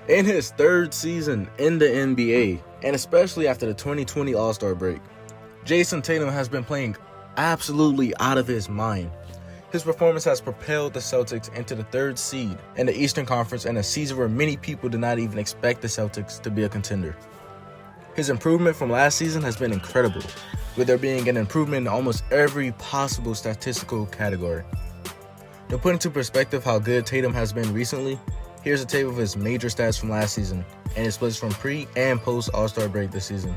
In his third season in the NBA, and especially after the 2020 All-Star break, Jayson Tatum has been playing absolutely out of his mind. His performance has propelled the Celtics into the third seed in the Eastern Conference in a season where many people did not even expect the Celtics to be a contender. His improvement from last season has been incredible, with there being an improvement in almost every possible statistical category. To put into perspective how good Tatum has been recently, here's a table of his major stats from last season and his splits from pre and post All-Star break this season.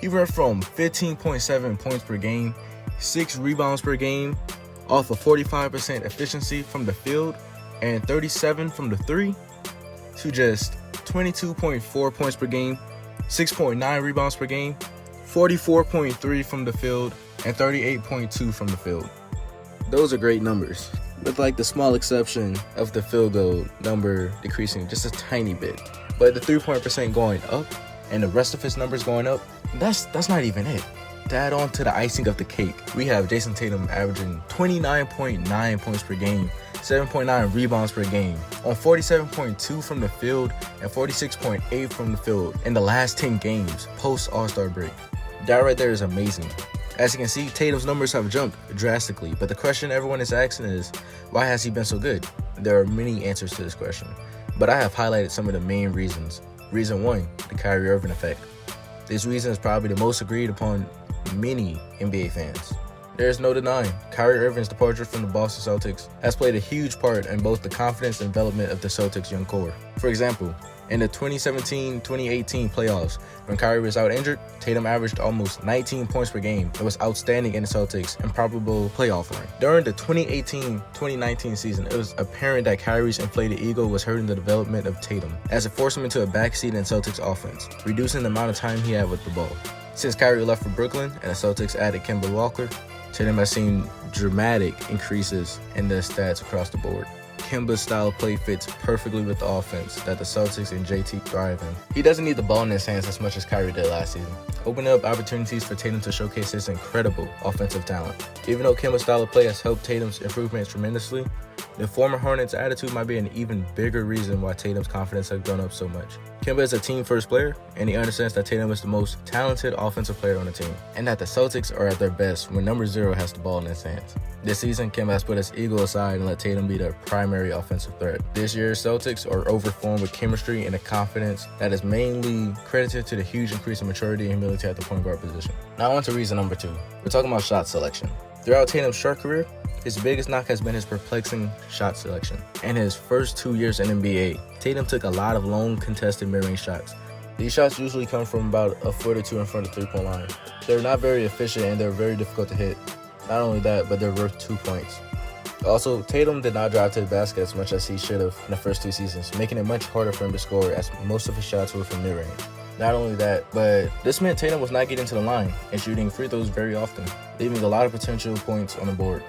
He went from 15.7 points per game, 6 rebounds per game, off of 45% efficiency from the field and 37 from the three, to just 22.4 points per game, 6.9 rebounds per game, 44.3 from the field, and 38.2 from the field. Those are great numbers, with like the small exception of the field goal number decreasing just a tiny bit. But the 3-point percent going up and the rest of his numbers going up, that's not even it. To add on to the icing of the cake, we have Jayson Tatum averaging 29.9 points per game, 7.9 rebounds per game, on 47.2 from the field and 46.8 from the field in the last 10 games post All-Star break. That right there is amazing. As you can see, Tatum's numbers have jumped drastically, but the question everyone is asking is, why has he been so good? There are many answers to this question, but I have highlighted some of the main reasons. Reason 1, the Kyrie Irving effect. This reason is probably the most agreed upon many NBA fans. There's no denying, Kyrie Irving's departure from the Boston Celtics has played a huge part in both the confidence and development of the Celtics' young core. For example, in the 2017-2018 playoffs, when Kyrie was out injured, Tatum averaged almost 19 points per game and was outstanding in the Celtics' improbable playoff run. During the 2018-2019 season, it was apparent that Kyrie's inflated ego was hurting the development of Tatum, as it forced him into a backseat in Celtics offense, reducing the amount of time he had with the ball. Since Kyrie left for Brooklyn and the Celtics added Kemba Walker, Tatum has seen dramatic increases in the stats across the board. Kemba's style of play fits perfectly with the offense that the Celtics and JT thrive in. He doesn't need the ball in his hands as much as Kyrie did last season, opening up opportunities for Tatum to showcase his incredible offensive talent. Even though Kemba's style of play has helped Tatum's improvements tremendously, the former Hornets' attitude might be an even bigger reason why Tatum's confidence has gone up so much. Kemba is a team-first player, and he understands that Tatum is the most talented offensive player on the team, and that the Celtics are at their best when number 0 has the ball in his hands. This season, Kemba has put his ego aside and let Tatum be their primary offensive threat. This year's Celtics are overformed with chemistry and a confidence that is mainly credited to the huge increase in maturity and humility at the point guard position. Now on to reason number 2. We're talking about shot selection. Throughout Tatum's short career, his biggest knock has been his perplexing shot selection. In his first 2 years in NBA, Tatum took a lot of long contested mid-range shots. These shots usually come from about a foot or two in front of the 3-point line. They're not very efficient and they're very difficult to hit. Not only that, but they're worth 2 points. Also, Tatum did not drive to the basket as much as he should have in the first 2 seasons, making it much harder for him to score as most of his shots were from mid-range. Not only that, but this meant Tatum was not getting to the line and shooting free throws very often, leaving a lot of potential points on the board.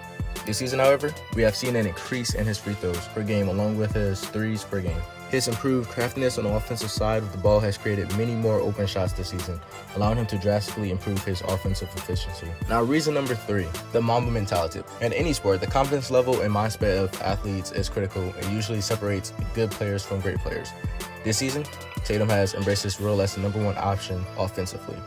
This season, however, we have seen an increase in his free throws per game along with his threes per game. His improved craftiness on the offensive side of the ball has created many more open shots this season, allowing him to drastically improve his offensive efficiency. Now, reason number 3, the Mamba mentality. In any sport, the confidence level and mindset of athletes is critical and usually separates good players from great players. This season, Tatum has embraced his role as the number 1 option offensively.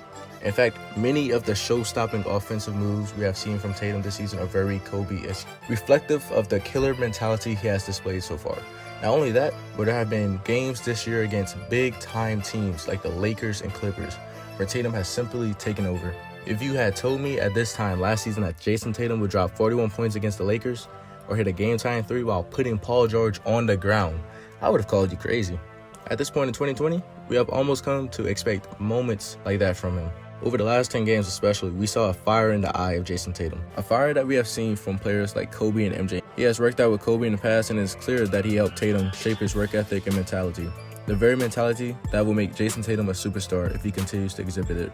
In fact, many of the show-stopping offensive moves we have seen from Tatum this season are very Kobe-esque, reflective of the killer mentality he has displayed so far. Not only that, but there have been games this year against big-time teams like the Lakers and Clippers, where Tatum has simply taken over. If you had told me at this time last season that Jayson Tatum would drop 41 points against the Lakers, or hit a game-tying 3 while putting Paul George on the ground, I would have called you crazy. At this point in 2020, we have almost come to expect moments like that from him. Over the last 10 games especially, we saw a fire in the eye of Jayson Tatum. A fire that we have seen from players like Kobe and MJ. He has worked out with Kobe in the past, and it's clear that he helped Tatum shape his work ethic and mentality. The very mentality that will make Jayson Tatum a superstar if he continues to exhibit it.